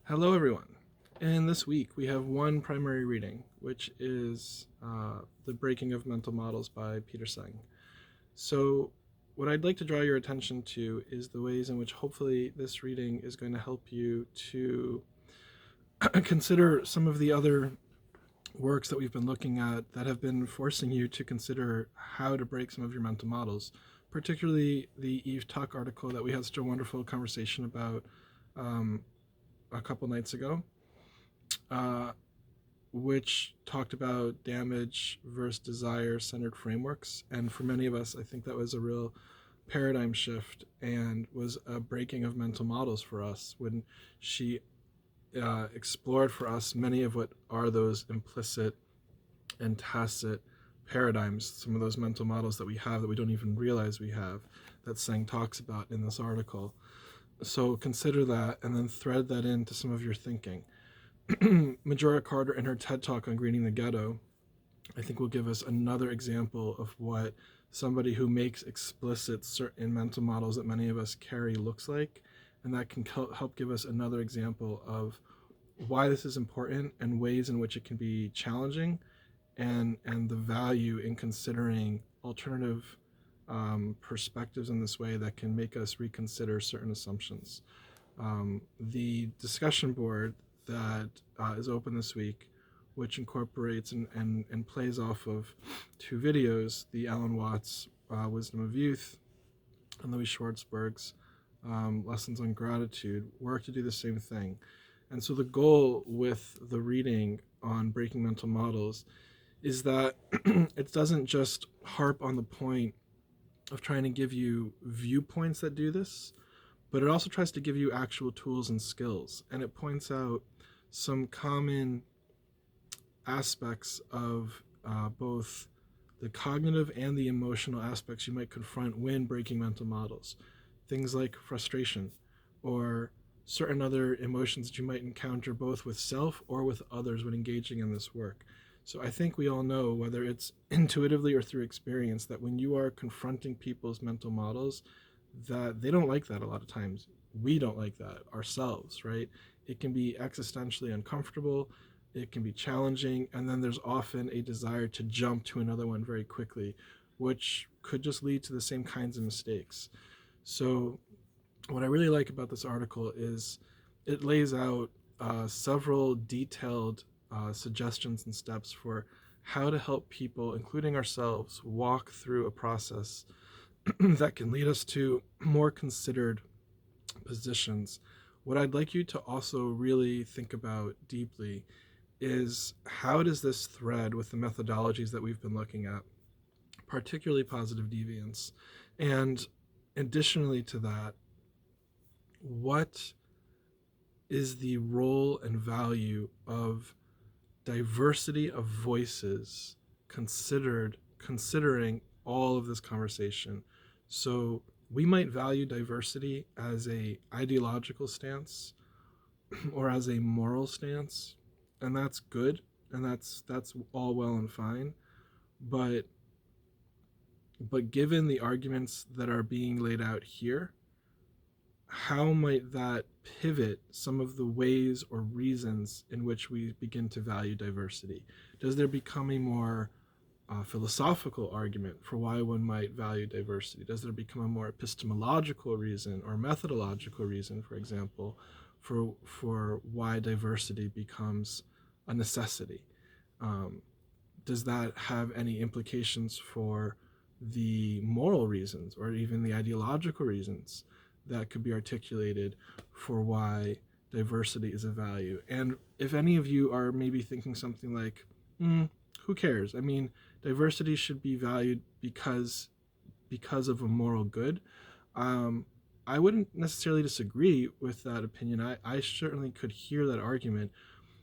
Hello, everyone. And this week we have one primary reading, which is The Breaking of Mental Models by Peter Senge. So, what I'd like to draw your attention to is the ways in which hopefully this reading is going to help you to consider some of the other works that we've been looking at that have been forcing you to consider how to break some of your mental models, particularly the Eve Tuck article that we had such a wonderful conversation about um, a couple nights ago. Uh, which talked about damage versus desire centered frameworks. And for many of us, I think that was a real paradigm shift and was a breaking of mental models for us when she explored for us many of what are those implicit and tacit paradigms, some of those mental models that we have that we don't even realize we have, that Senge talks about in this article. So consider that and then thread that into some of your thinking. Majora Carter in her TED Talk on greening the ghetto, I think will give us another example of what somebody who makes explicit certain mental models that many of us carry looks like. And that can help give us another example of why this is important and ways in which it can be challenging, and the value in considering alternative perspectives in this way that can make us reconsider certain assumptions. The discussion board that is open this week, which incorporates and plays off of two videos, the Alan Watts Wisdom of Youth and Louis Schwartzberg's Lessons on Gratitude, work to do the same thing. And so the goal with the reading on breaking mental models is that it doesn't just harp on the point of trying to give you viewpoints that do this, but it also tries to give you actual tools and skills. And it points out some common aspects of both the cognitive and the emotional aspects you might confront when breaking mental models. Things like frustration or certain other emotions that you might encounter both with self or with others when engaging in this work. So I think we all know, whether it's intuitively or through experience, that when you are confronting people's mental models, that they don't like that a lot of times. We don't like that ourselves, right? It can be existentially uncomfortable, it can be challenging, and then there's often a desire to jump to another one very quickly, which could just lead to the same kinds of mistakes. So, what I really like about this article is it lays out several detailed suggestions and steps for how to help people, including ourselves, walk through a process that can lead us to more considered positions. What I'd like you to also really think about deeply is how does this thread with the methodologies that we've been looking at, particularly positive deviance? And additionally to that, what is the role and value of diversity of voices considering all of this conversation? So we might value diversity as a ideological stance or as a moral stance, and that's good, and that's all well and fine. But given the arguments that are being laid out here, how might that pivot some of the ways or reasons in which we begin to value diversity? Does there become a more philosophical argument for why one might value diversity? Does there become a more epistemological reason or methodological reason, for example, for why diversity becomes a necessity? Um, does that have any implications for the moral reasons or even the ideological reasons that could be articulated for why diversity is a value? And if any of you are maybe thinking something like, who cares? I mean, diversity should be valued because of a moral good. Um, I wouldn't necessarily disagree with that opinion. I certainly could hear that argument,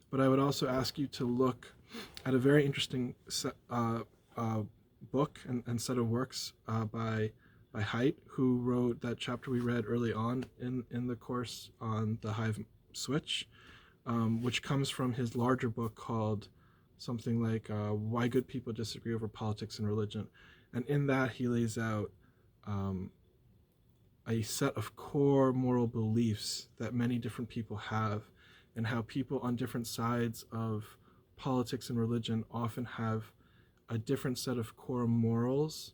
but I would also ask you to look at a very interesting book and set of works by Haidt, who wrote that chapter we read early on in the course on the hive switch, which comes from his larger book called something like Why Good People Disagree Over Politics and Religion. And in that, he lays out a set of core moral beliefs that many different people have, and how people on different sides of politics and religion often have a different set of core morals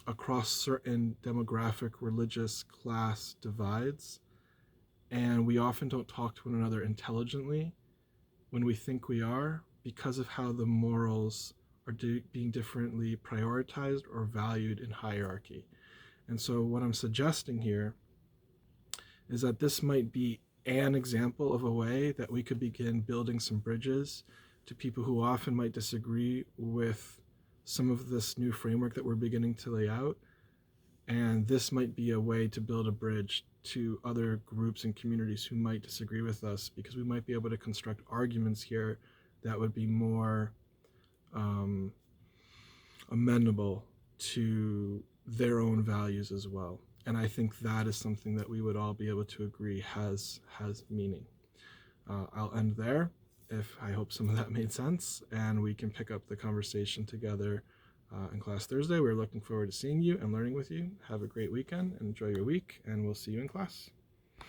across certain demographic, religious, class divides. And we often don't talk to one another intelligently when we think we are, because of how the morals are being differently prioritized or valued in hierarchy. And so what I'm suggesting here is that this might be an example of a way that we could begin building some bridges to people who often might disagree with some of this new framework that we're beginning to lay out. And this might be a way to build a bridge to other groups and communities who might disagree with us, because we might be able to construct arguments here that would be more amenable to their own values as well. And I think that is something that we would all be able to agree has meaning. I'll end there. I hope some of that made sense, and we can pick up the conversation together in class Thursday. We're looking forward to seeing you and learning with you. Have a great weekend and enjoy your week, and we'll see you in class.